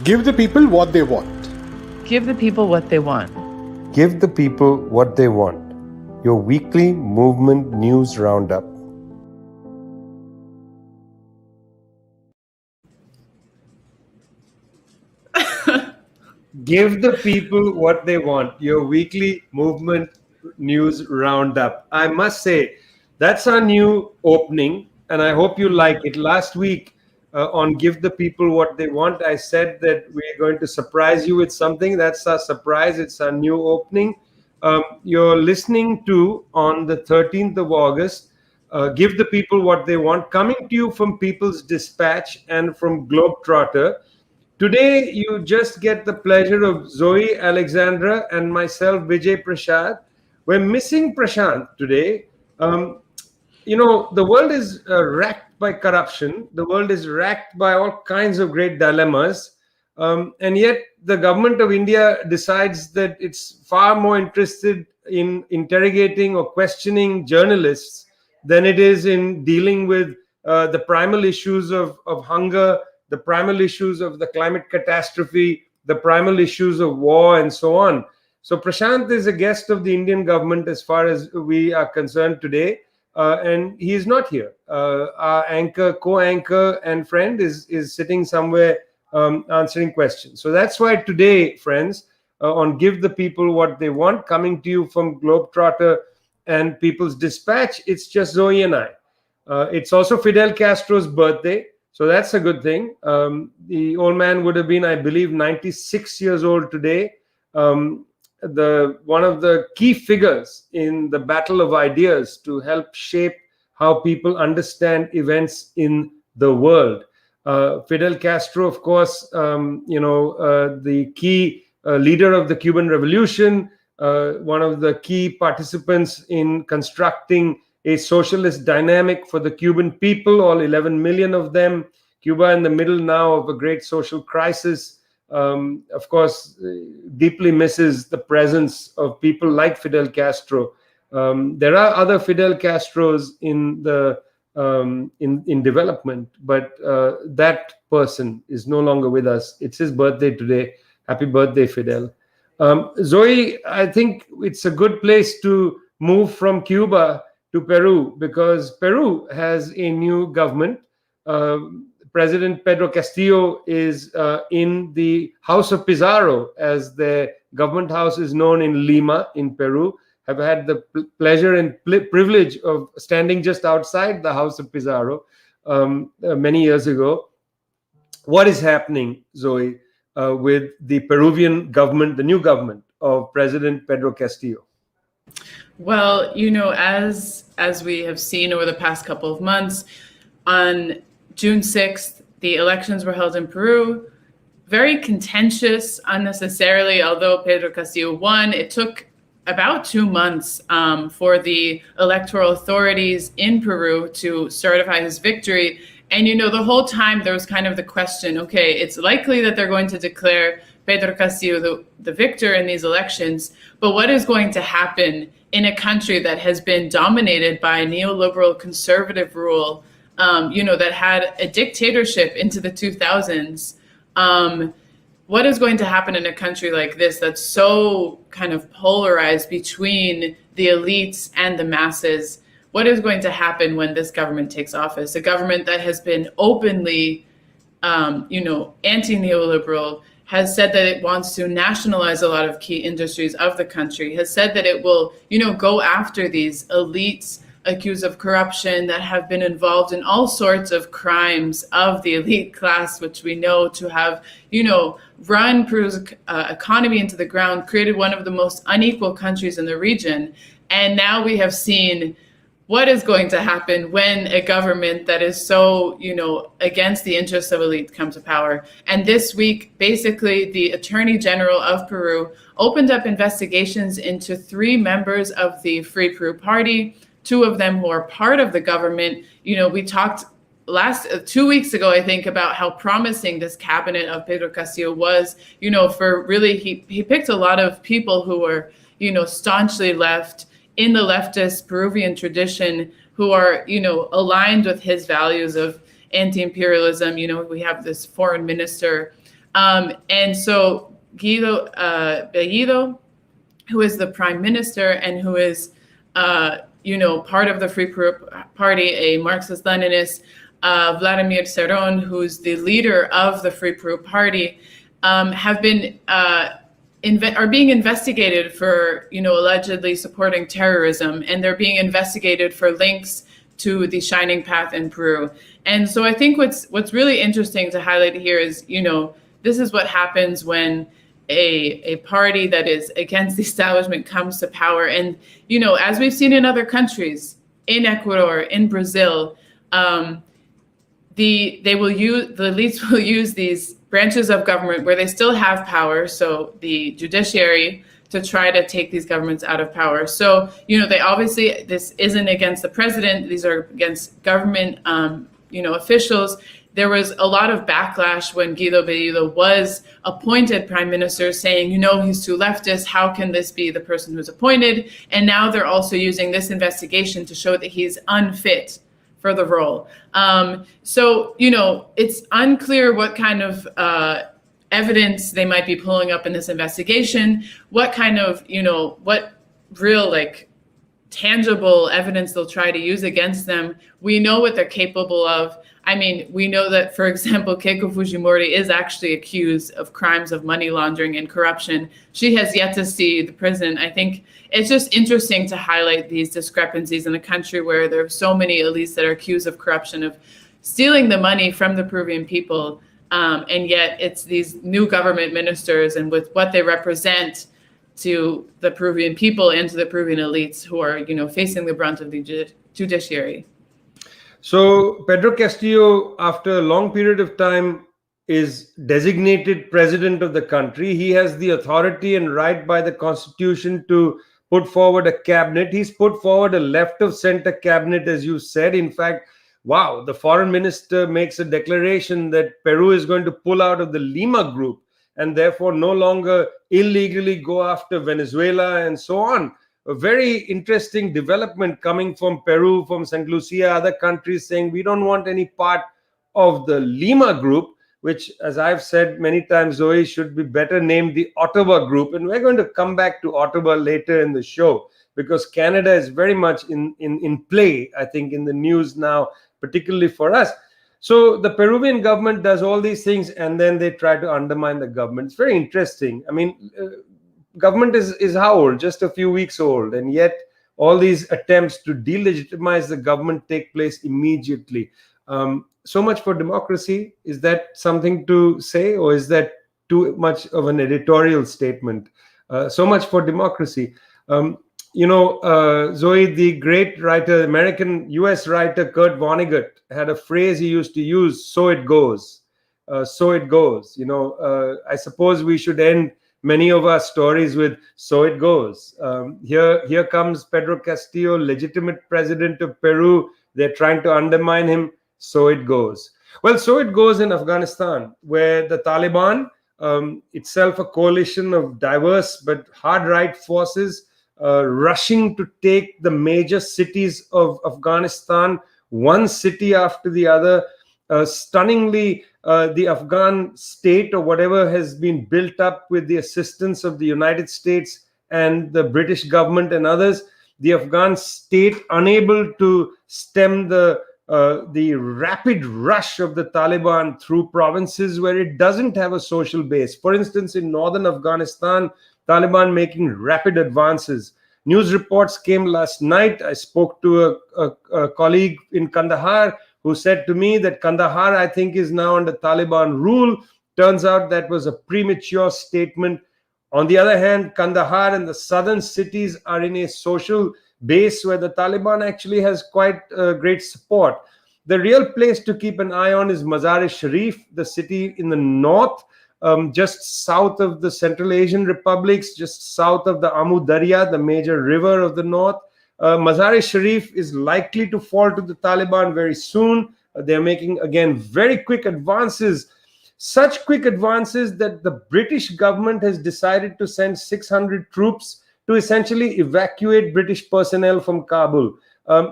Give the people what they want. Give the people what they want. Give the people what they want. Your weekly movement news roundup. Give the people what they want. Your weekly movement news roundup. I must say, that's our new opening, and I hope you like it. Last week on Give the People What They Want, I said that we're going to surprise you with something. That's our surprise. It's our new opening. You're listening to, on the 13th of August, Give the People What They Want, coming to you from People's Dispatch and from Globetrotter. Today, you just get the pleasure of Zoe, Alexandra, and myself, Vijay Prashad. We're missing Prashant today. The world is racked by corruption. The world is racked by all kinds of great dilemmas. And yet, the government of India decides that it's far more interested in interrogating or questioning journalists than it is in dealing with the primal issues of hunger, the primal issues of the climate catastrophe, the primal issues of war, and so on. So Prashant is a guest of the Indian government as far as we are concerned today, and he is not here. Our anchor, co-anchor and friend is sitting somewhere answering questions. So that's why today, friends, on Give the People What They Want, coming to you from Globetrotter and People's Dispatch, it's just Zoe and I. It's also Fidel Castro's birthday. So that's a good thing. The old man would have been, I believe, 96 years old today. One of the key figures in the battle of ideas to help shape how people understand events in the world. Fidel Castro, of course, the key leader of the Cuban Revolution, one of the key participants in constructing a socialist dynamic for the Cuban people, all 11 million of them. Cuba in the middle now of a great social crisis, of course, deeply misses the presence of people like Fidel Castro. There are other Fidel Castros in the in development, but that person is no longer with us. It's his birthday today. Happy birthday, Fidel. Zoe, I think it's a good place to move from Cuba to Peru, because Peru has a new government. President Pedro Castillo is in the House of Pizarro, as the government house is known in Lima, in Peru. I've had the pleasure and privilege of standing just outside the House of Pizarro many years ago. What is happening, Zoe, with the Peruvian government, the new government of President Pedro Castillo? Well, as we have seen over the past couple of months, on June 6th, the elections were held in Peru. Very contentious, unnecessarily, although Pedro Castillo won. It took about 2 months for the electoral authorities in Peru to certify his victory. And, the whole time there was kind of the question, okay, it's likely that they're going to declare Pedro Castillo the victor in these elections, but what is going to happen in a country that has been dominated by neoliberal conservative rule, that had a dictatorship into the 2000s? What is going to happen in a country like this that's so kind of polarized between the elites and the masses? What is going to happen when this government takes office? A government that has been openly, anti-neoliberal, has said that it wants to nationalize a lot of key industries of the country, has said that it will, go after these elites accused of corruption that have been involved in all sorts of crimes of the elite class, which we know to have, run Peru's economy into the ground, created one of the most unequal countries in the region. And now we have seen what is going to happen when a government that is so, against the interests of elite come to power. And this week, basically, the Attorney General of Peru opened up investigations into 3 members of the Free Peru Party, 2 of them who are part of the government. We talked 2 weeks ago, I think, about how promising this cabinet of Pedro Castillo was, for really, he picked a lot of people who were, staunchly left, in the leftist Peruvian tradition, who are, aligned with his values of anti-imperialism. We have this foreign minister And so Guido Bellido, who is the prime minister and who is, part of the Free Peru Party, a Marxist-Leninist, Vladimir Cerrón, who's the leader of the Free Peru Party, have been are being investigated for, allegedly supporting terrorism, and they're being investigated for links to the Shining Path in Peru. And so I think what's really interesting to highlight here is, this is what happens when a party that is against the establishment comes to power. And, as we've seen in other countries, in Ecuador, in Brazil, the elites will use these branches of government where they still have power, so the judiciary, to try to take these governments out of power. So, they obviously, this isn't against the president, these are against government, officials. There was a lot of backlash when Guido Bellido was appointed prime minister, saying, he's too leftist, how can this be the person who's appointed? And now they're also using this investigation to show that he's unfit for the role. So, it's unclear what kind of evidence they might be pulling up in this investigation, what kind of, what real, tangible evidence they'll try to use against them. We know what they're capable of. I mean, we know that, for example, Keiko Fujimori is actually accused of crimes of money laundering and corruption. She has yet to see the prison. I think it's just interesting to highlight these discrepancies in a country where there are so many elites that are accused of corruption, of stealing the money from the Peruvian people. And yet it's these new government ministers and with what they represent to the Peruvian people and to the Peruvian elites who are, facing the brunt of the judiciary. So Pedro Castillo, after a long period of time, is designated president of the country. He has the authority and right by the constitution to put forward a cabinet. He's put forward a left of center cabinet, as you said. In fact, wow, the foreign minister makes a declaration that Peru is going to pull out of the Lima group and therefore no longer illegally go after Venezuela and so on. A very interesting development coming from Peru, from St. Lucia, other countries saying we don't want any part of the Lima group, which, as I've said many times, Zoe, should be better named the Ottawa group. And we're going to come back to Ottawa later in the show because Canada is very much in play, I think, in the news now, particularly for us. So the Peruvian government does all these things and then they try to undermine the government. It's very interesting. I mean, government is how old? Just a few weeks old. And yet all these attempts to delegitimize the government take place immediately. So much for democracy. Is that something to say, or is that too much of an editorial statement? So much for democracy. Zoe, the great writer, American US writer Kurt Vonnegut had a phrase he used to use, so it goes. So it goes. I suppose we should end many of our stories with so it goes. Here comes Pedro Castillo, legitimate president of Peru. They're trying to undermine him. So it goes. Well, so it goes in Afghanistan, where the Taliban, itself a coalition of diverse but hard right forces, rushing to take the major cities of Afghanistan, one city after the other. Stunningly, the Afghan state, or whatever has been built up with the assistance of the United States and the British government and others, the Afghan state unable to stem the rapid rush of the Taliban through provinces where it doesn't have a social base. For instance, in northern Afghanistan, Taliban making rapid advances. News reports came last night. I spoke to a colleague in Kandahar who said to me that Kandahar, I think, is now under Taliban rule. Turns out that was a premature statement. On the other hand, Kandahar and the southern cities are in a social base where the Taliban actually has quite great support. The real place to keep an eye on is Mazar-e-Sharif, the city in the north, just south of the Central Asian republics, just south of the Amu Darya, the major river of the north. Mazar-e-Sharif is likely to fall to the Taliban very soon. They're making, again, very quick advances. Such quick advances that the British government has decided to send 600 troops to essentially evacuate British personnel from Kabul.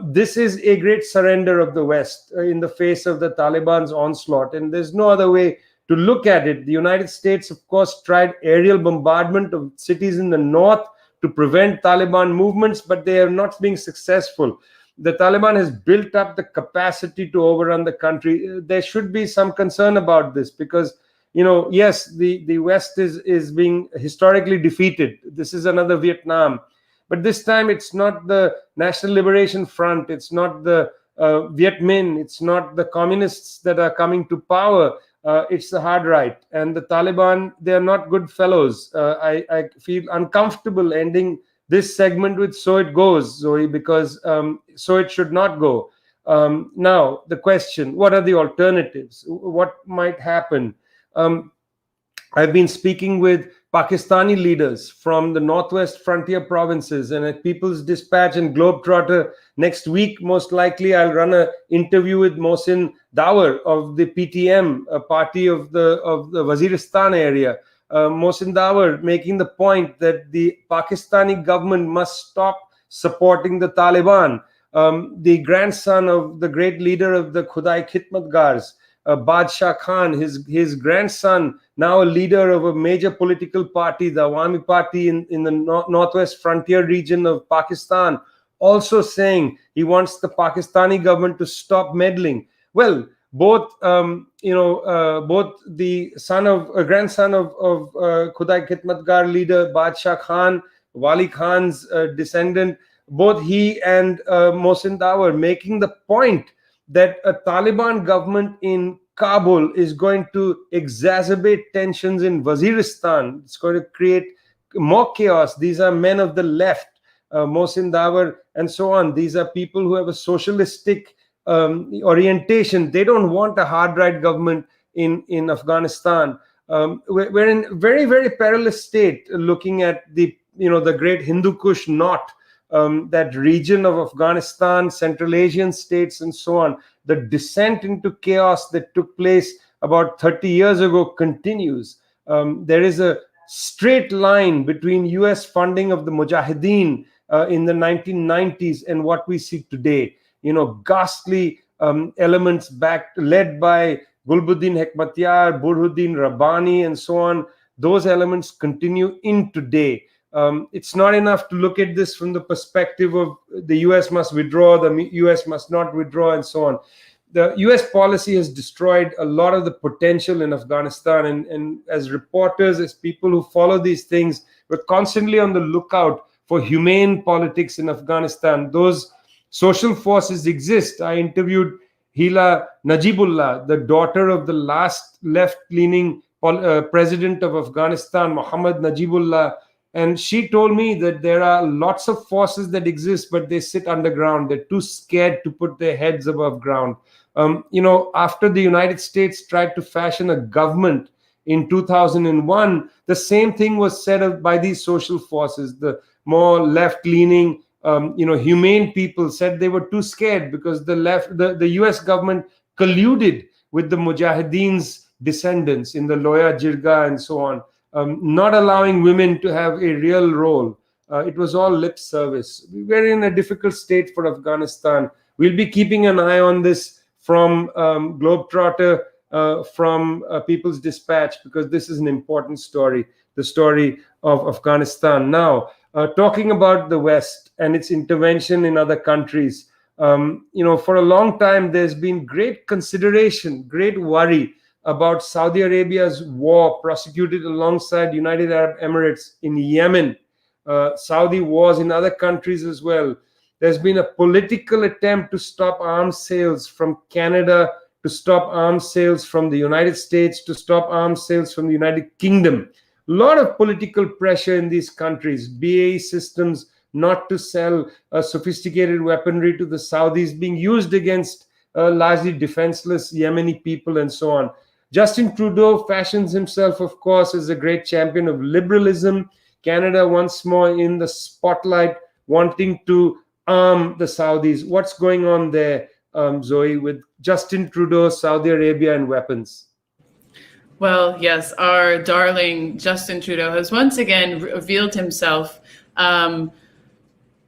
This is a great surrender of the West in the face of the Taliban's onslaught, and there's no other way to look at it. The United States, of course, tried aerial bombardment of cities in the north to prevent Taliban movements, but they are not being successful. The Taliban has built up the capacity to overrun the country. There should be some concern about this because, yes, the West is being historically defeated. This is another Vietnam. But this time it's not the National Liberation Front, it's not the Viet Minh, it's not the communists that are coming to power. It's the hard right. And the Taliban, they are not good fellows. I feel uncomfortable ending this segment with "so it goes," Zoe, because so it should not go. Now, the question, what are the alternatives? What might happen? I've been speaking with Pakistani leaders from the Northwest frontier provinces, and at People's Dispatch and Globetrotter next week, most likely, I'll run an interview with Mohsin Dawar of the PTM, a party of the Waziristan area. Mohsin Dawar making the point that the Pakistani government must stop supporting the Taliban. The grandson of the great leader of the Khudai Khidmatgars, Badshah Khan, his grandson, now a leader of a major political party, the Awami Party in the northwest frontier region of Pakistan, also saying he wants the Pakistani government to stop meddling. Well, both both the grandson of Khudai Khidmatgar leader Badshah Khan, Wali Khan's descendant, both he and Mohsin Dawar making the point that a Taliban government in Kabul is going to exacerbate tensions in Waziristan. It's going to create more chaos. These are men of the left, Mohsin Dawar and so on. These are people who have a socialistic orientation. They don't want a hard right government in Afghanistan. We're in a very, very perilous state looking at the great Hindu Kush knot, that region of Afghanistan, Central Asian states, and so on. The descent into chaos that took place about 30 years ago continues. There is a straight line between US funding of the Mujahideen in the 1990s and what we see today. Ghastly elements led by Gulbuddin Hekmatyar, Burhuddin Rabbani, and so on. Those elements continue in today. It's not enough to look at this from the perspective of the US must withdraw, the US must not withdraw, and so on. The US policy has destroyed a lot of the potential in Afghanistan. And as reporters, as people who follow these things, we're constantly on the lookout for humane politics in Afghanistan. Those social forces exist. I interviewed Hila Najibullah, the daughter of the last left-leaning president of Afghanistan, Muhammad Najibullah. And she told me that there are lots of forces that exist, but they sit underground. They're too scared to put their heads above ground. After the United States tried to fashion a government in 2001, the same thing was said by these social forces. The more left-leaning, humane people said they were too scared because the US government colluded with the Mujahideen's descendants in the Loya Jirga and so on. Not allowing women to have a real role. It was all lip service. We're in a difficult state for Afghanistan. We'll be keeping an eye on this from Globetrotter, from People's Dispatch, because this is an important story, the story of Afghanistan. Now, talking about the West and its intervention in other countries, for a long time, there's been great consideration, great worry about Saudi Arabia's war prosecuted alongside United Arab Emirates in Yemen, Saudi wars in other countries as well. There's been a political attempt to stop arms sales from Canada, to stop arms sales from the United States, to stop arms sales from the United Kingdom. A lot of political pressure in these countries. BAE Systems not to sell sophisticated weaponry to the Saudis, being used against largely defenseless Yemeni people and so on. Justin Trudeau fashions himself, of course, as a great champion of liberalism. Canada once more in the spotlight, wanting to arm the Saudis. What's going on there, Zoe, with Justin Trudeau, Saudi Arabia, and weapons? Well, yes, our darling Justin Trudeau has once again revealed himself to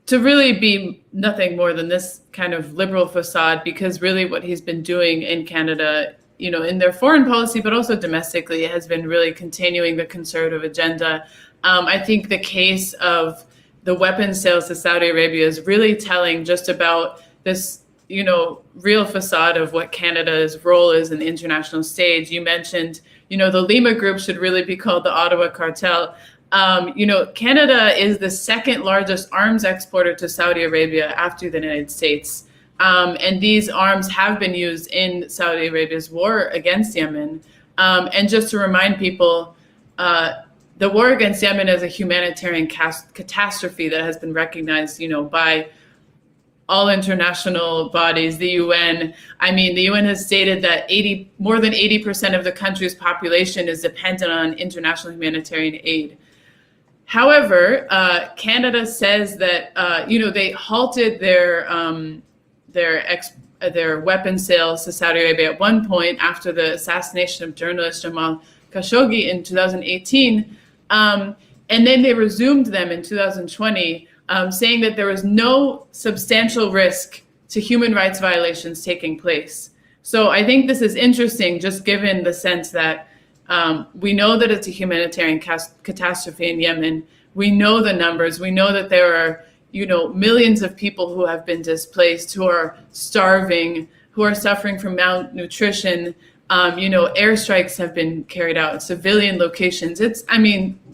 really be nothing more than this kind of liberal facade, because really what he's been doing in Canada in their foreign policy, but also domestically, has been really continuing the conservative agenda. I think the case of the weapons sales to Saudi Arabia is really telling just about this, real facade of what Canada's role is in the international stage. You mentioned, the Lima Group should really be called the Ottawa Cartel. Canada is the second largest arms exporter to Saudi Arabia after the United States. And these arms have been used in Saudi Arabia's war against Yemen. And just to remind people, the war against Yemen is a humanitarian catastrophe that has been recognized, by all international bodies, the UN. I mean, the UN has stated that more than 80% of the country's population is dependent on international humanitarian aid. However, Canada says that they halted their weapon sales to Saudi Arabia at one point after the assassination of journalist Jamal Khashoggi in 2018, and then they resumed them in 2020. Saying that there was no substantial risk to human rights violations taking place. So I think this is interesting, just given the sense that we know that it's a humanitarian catastrophe in Yemen. We know the numbers. We know that there are, millions of people who have been displaced, who are starving, who are suffering from malnutrition. Airstrikes have been carried out at civilian locations.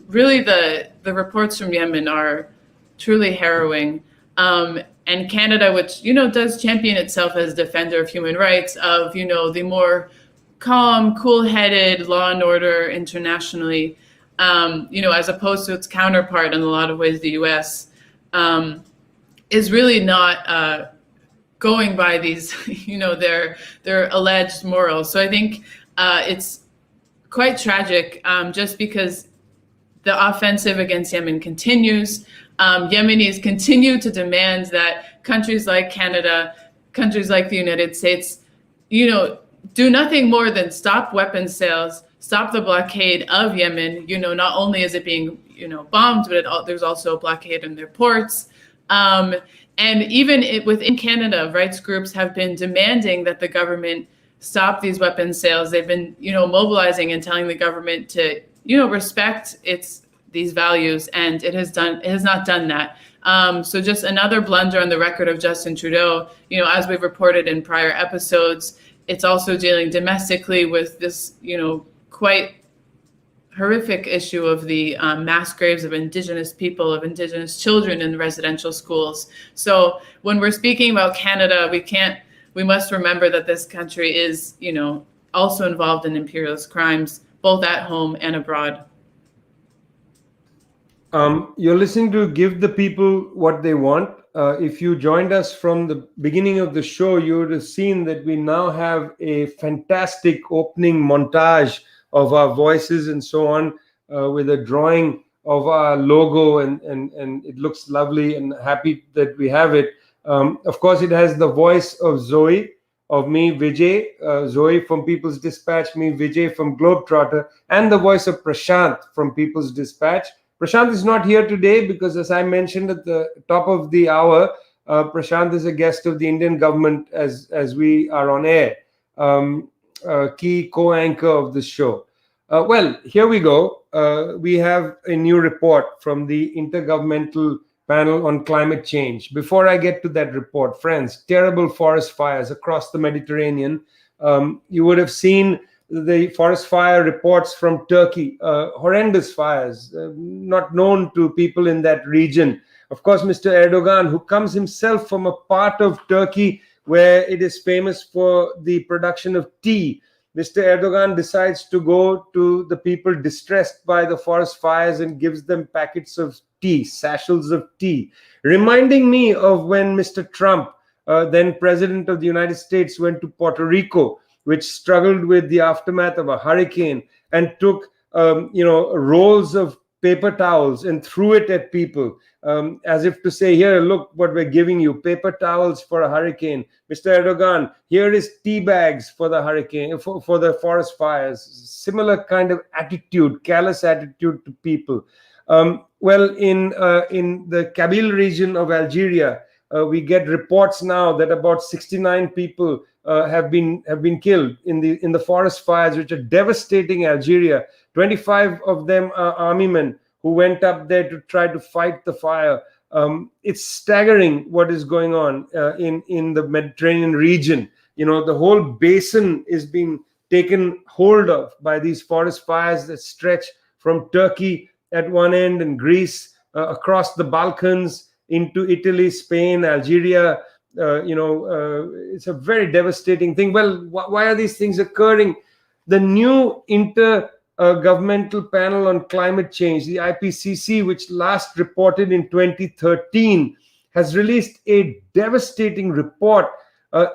Really the reports from Yemen are truly harrowing. And Canada, which, does champion itself as a defender of human rights, of, the more calm, cool-headed law and order internationally, as opposed to its counterpart in a lot of ways, the US, is really not going by these, their alleged morals. So I think it's quite tragic, just because the offensive against Yemen continues. Yemenis continue to demand that countries like Canada, countries like the United States, do nothing more than stop weapons sales, stop the blockade of Yemen. Not only is it being, bombed, but there's also a blockade in their ports. And even within Canada, rights groups have been demanding that the government stop these weapons sales. They've been, mobilizing and telling the government to, respect these values, and it has not done that. So just another blunder on the record of Justin Trudeau. As we've reported in prior episodes, it's also dealing domestically with this, quite horrific issue of the mass graves of Indigenous people, of Indigenous children in residential schools. So when we're speaking about Canada, we must remember that this country is, also involved in imperialist crimes, both at home and abroad. You're listening to Give the People What They Want. If you joined us from the beginning of the show, you would have seen that we now have a fantastic opening montage of our voices and so on, with a drawing of our logo, and it looks lovely, and happy that we have it. Of course, it has the voice of Zoe, of me, Vijay, Zoe from People's Dispatch, me, Vijay from Globetrotter, and the voice of Prashant from People's Dispatch. Prashant is not here today because, as I mentioned at the top of the hour, Prashant is a guest of the Indian government as we are on air, key co-anchor of the show. Well, here we go. We have a new report from the Intergovernmental Panel on Climate Change. Before I get to that report, friends, terrible forest fires across the Mediterranean. You would have seen the forest fire reports from Turkey, horrendous fires, not known to people in that region. Of course, Mr. Erdogan, who comes himself from a part of Turkey where it is famous for the production of tea, Mr. Erdogan decides to go to the people distressed by the forest fires and gives them packets of tea, sachels of tea, reminding me of when Mr. Trump, then President of the United States, went to Puerto Rico, which struggled with the aftermath of a hurricane, and took rolls of paper towels and threw it at people, as if to say, here, look what we're giving you, paper towels for a hurricane. Mr. Erdogan, here is tea bags for the hurricane, for the forest fires. Similar kind of attitude, callous attitude to people. Well, in the Kabyle region of Algeria, We get reports now that about 69 people have been killed in the forest fires, which are devastating Algeria. 25 of them are army men who went up there to try to fight the fire. It's staggering what is going on in the Mediterranean region. The whole basin is being taken hold of by these forest fires that stretch from Turkey at one end and Greece across the Balkans into Italy, Spain, Algeria. It's a very devastating thing. Well, why are these things occurring? The new Intergovernmental Panel on Climate Change, the IPCC, which last reported in 2013, has released a devastating report.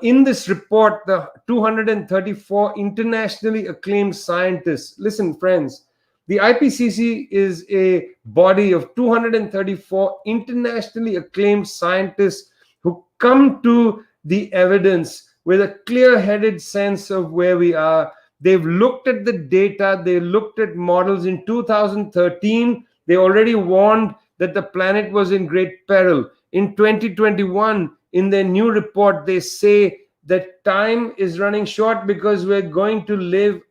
In this report, the 234 internationally acclaimed scientists, listen, friends, the IPCC is a body of 234 internationally acclaimed scientists who come to the evidence with a clear-headed sense of where we are. They've looked at the data, they looked at models. In 2013, they already warned that the planet was in great peril. In 2021, in their new report, they say that time is running short because we're going to live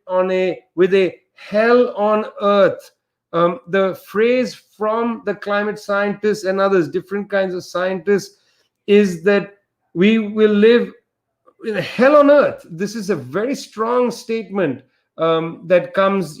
with a hell on earth. The phrase from the climate scientists and others, different kinds of scientists, is that we will live in a hell on earth. This is a very strong statement that comes,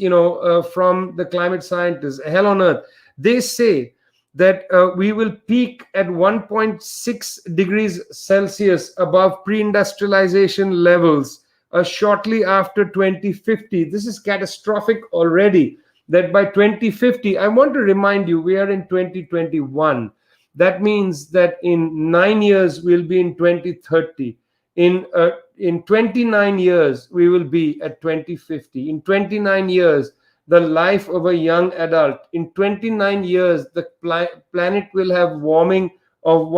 from the climate scientists. A hell on earth. They say that we will peak at 1.6 degrees Celsius above pre-industrialization levels shortly after 2050. This is catastrophic already, that by 2050, I want to remind you, we are in 2021. That means that in 9 years, we'll be in 2030. In 29 years, we will be at 2050. In 29 years, the life of a young adult. In 29 years, the planet will have warming of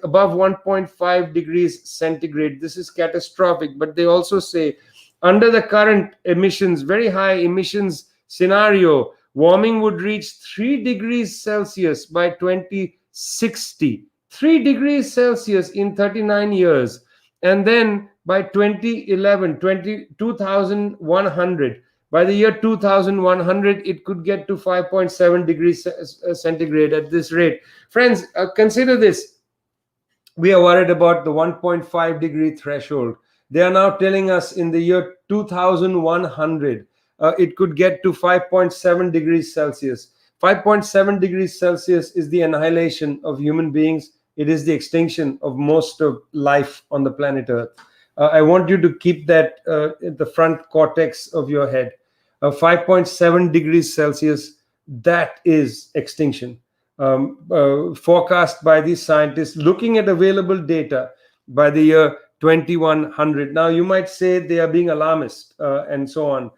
above 1.5 degrees centigrade. This is catastrophic. But they also say, under the current emissions, very high emissions scenario, warming would reach 3 degrees Celsius by 2060. 3 degrees Celsius in 39 years. And then by 2100, by the year 2100, it could get to 5.7 degrees centigrade at this rate. Friends, consider this. We are worried about the 1.5 degree threshold. They are now telling us in the year 2100, it could get to 5.7 degrees Celsius. 5.7 degrees Celsius is the annihilation of human beings. It is the extinction of most of life on the planet Earth. I want you to keep that in the front cortex of your head. 5.7 degrees Celsius, that is extinction. Forecast by these scientists, looking at available data by the year 2100. Now, you might say they are being alarmist and so on.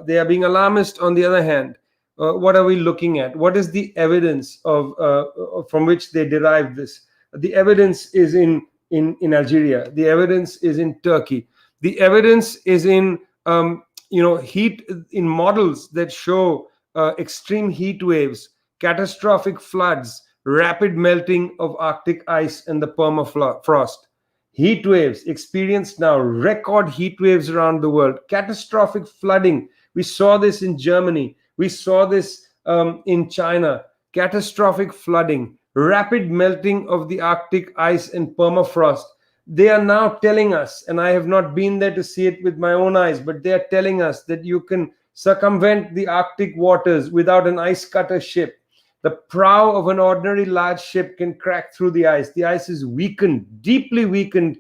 They are being alarmist. On the other hand, what are we looking at? What is the evidence from which they derive this? The evidence is in Algeria. The evidence is in Turkey. The evidence is in heat, in models that show extreme heat waves, catastrophic floods, rapid melting of Arctic ice and the permafrost. Heat waves experienced now, record heat waves around the world, catastrophic flooding. We saw this in Germany. We saw this in China. Catastrophic flooding, rapid melting of the Arctic ice and permafrost. They are now telling us, and I have not been there to see it with my own eyes, but they are telling us that you can circumvent the Arctic waters without an ice cutter ship. The prow of an ordinary large ship can crack through the ice. The ice is weakened, deeply weakened,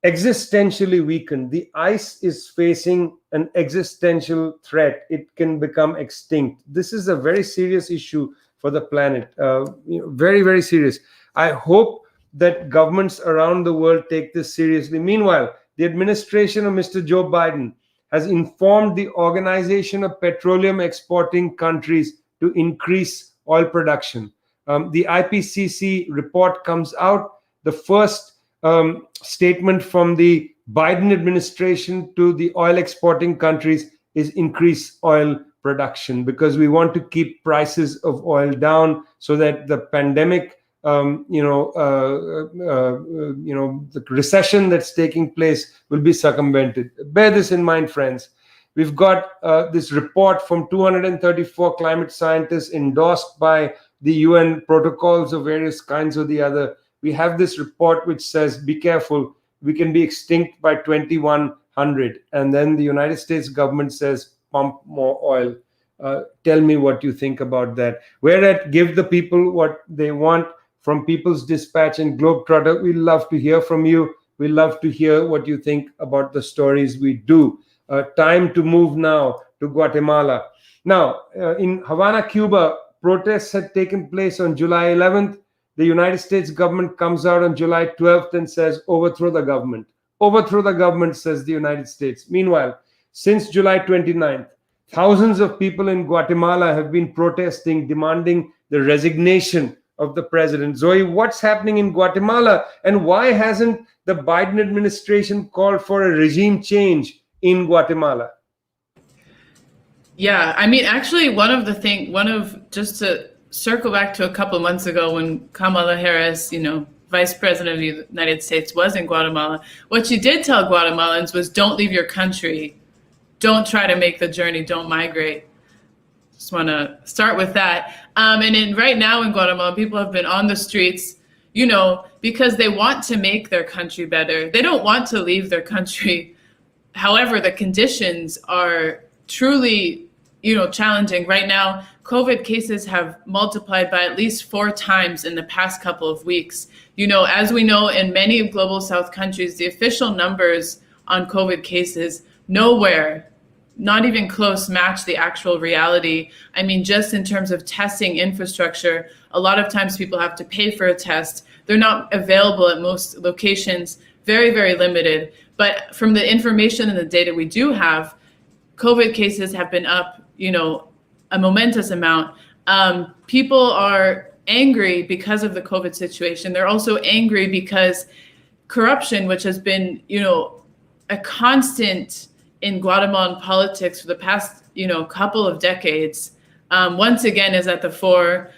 existentially weakened. The ice is facing an existential threat. It can become extinct. This is a very serious issue for the planet. Very, very serious. I hope that governments around the world take this seriously. Meanwhile, the administration of Mr. Joe Biden has informed the Organization of Petroleum Exporting Countries to increase oil production. The IPCC report comes out. The first statement from the Biden administration to the oil exporting countries is increase oil production, because we want to keep prices of oil down so that the pandemic the recession that's taking place will be circumvented. Bear this in mind, friends. We've got this report from 234 climate scientists endorsed by the UN protocols of various kinds or the other. We have this report which says, be careful, we can be extinct by 2100. And then the United States government says, pump more oil. Tell me what you think about that. We're at Give the People What They Want from People's Dispatch and Globetrotter. We love to hear from you. We love to hear what you think about the stories we do. Time to move now to Guatemala. Now, in Havana, Cuba, protests had taken place on July 11th. The United States government comes out on July 12th and says, overthrow the government. Overthrow the government, says the United States. Meanwhile, since July 29th, thousands of people in Guatemala have been protesting, demanding the resignation of the president. Zoe, what's happening in Guatemala, and why hasn't the Biden administration called for a regime change in Guatemala? Yeah, I mean, actually, just to circle back to a couple months ago when Kamala Harris, Vice President of the United States, was in Guatemala, what she did tell Guatemalans was, don't leave your country. Don't try to make the journey. Don't migrate. Just want to start with that. Right now in Guatemala, people have been on the streets, because they want to make their country better. They don't want to leave their country. However, the conditions are truly, challenging. Right now, COVID cases have multiplied by at least 4 times in the past couple of weeks. As we know, in many of global South countries, the official numbers on COVID cases nowhere, not even close, match the actual reality. I mean, just in terms of testing infrastructure, a lot of times people have to pay for a test. They're not available at most locations, very, very limited. But from the information and the data we do have, COVID cases have been up, a momentous amount. People are angry because of the COVID situation. They're also angry because corruption, which has been, a constant in Guatemalan politics for the past, couple of decades, once again is at the fore.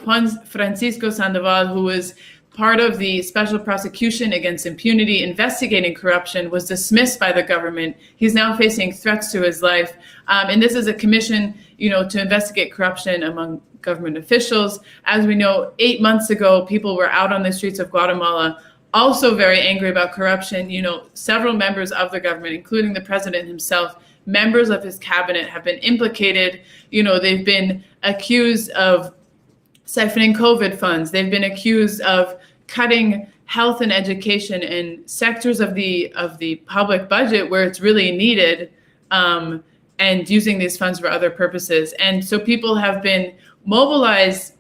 Juan Francisco Sandoval, who was part of the special prosecution against impunity investigating corruption, was dismissed by the government. He's now facing threats to his life. And this is a commission, to investigate corruption among government officials. As we know, 8 months ago, people were out on the streets of Guatemala, also very angry about corruption. Several members of the government, including the president himself, members of his cabinet, have been implicated. They've been accused of siphoning COVID funds. They've been accused of cutting health and education in sectors of the public budget where it's really needed, and using these funds for other purposes. And so people have been mobilized,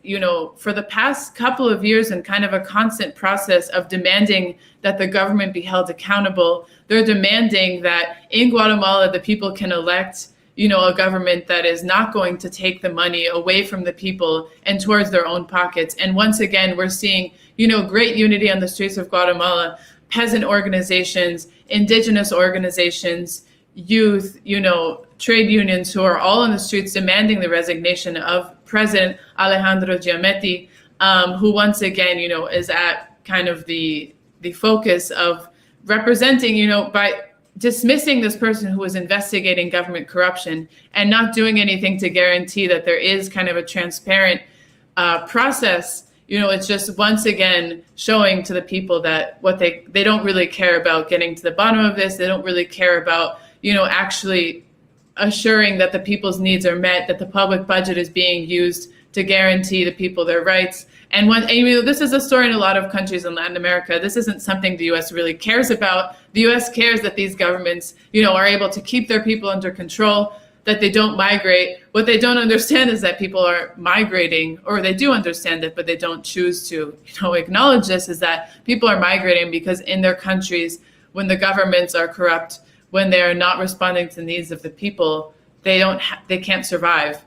for the past couple of years in kind of a constant process of demanding that the government be held accountable. They're demanding that in Guatemala, the people can elect a government that is not going to take the money away from the people and towards their own pockets. And once again, we're seeing, great unity on the streets of Guatemala, peasant organizations, indigenous organizations, youth, trade unions who are all on the streets demanding the resignation of President Alejandro Giammattei, who once again, is at kind of the focus of representing, by dismissing this person who was investigating government corruption and not doing anything to guarantee that there is kind of a transparent process. It's just once again showing to the people that what they don't really care about getting to the bottom of this. They don't really care about, actually assuring that the people's needs are met, that the public budget is being used to guarantee the people their rights. And this is a story in a lot of countries in Latin America. This isn't something the U.S. really cares about. The U.S. cares that these governments, are able to keep their people under control, that they don't migrate. What they don't understand is that people are migrating, or they do understand it, but they don't choose to, acknowledge this, is that people are migrating because in their countries, when the governments are corrupt, when they are not responding to the needs of the people, they can't survive.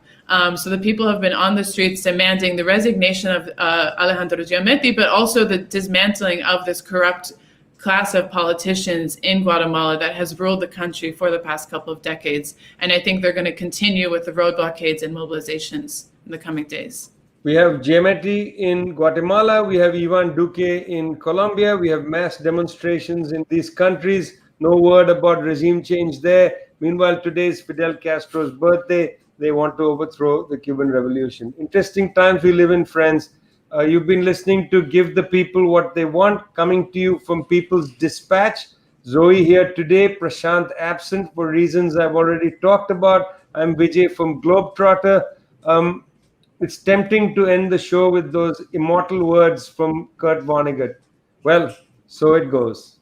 So the people have been on the streets demanding the resignation of Alejandro Giammattei, but also the dismantling of this corrupt class of politicians in Guatemala that has ruled the country for the past couple of decades. And I think they're going to continue with the road blockades and mobilizations in the coming days. We have Giammattei in Guatemala. We have Ivan Duque in Colombia. We have mass demonstrations in these countries. No word about regime change there. Meanwhile, today is Fidel Castro's birthday. They want to overthrow the Cuban Revolution. Interesting times we live in, friends. You've been listening to Give the People What They Want, coming to you from People's Dispatch. Zoe here today, Prashant absent for reasons I've already talked about. I'm Vijay from Globetrotter. It's tempting to end the show with those immortal words from Kurt Vonnegut. Well, so it goes.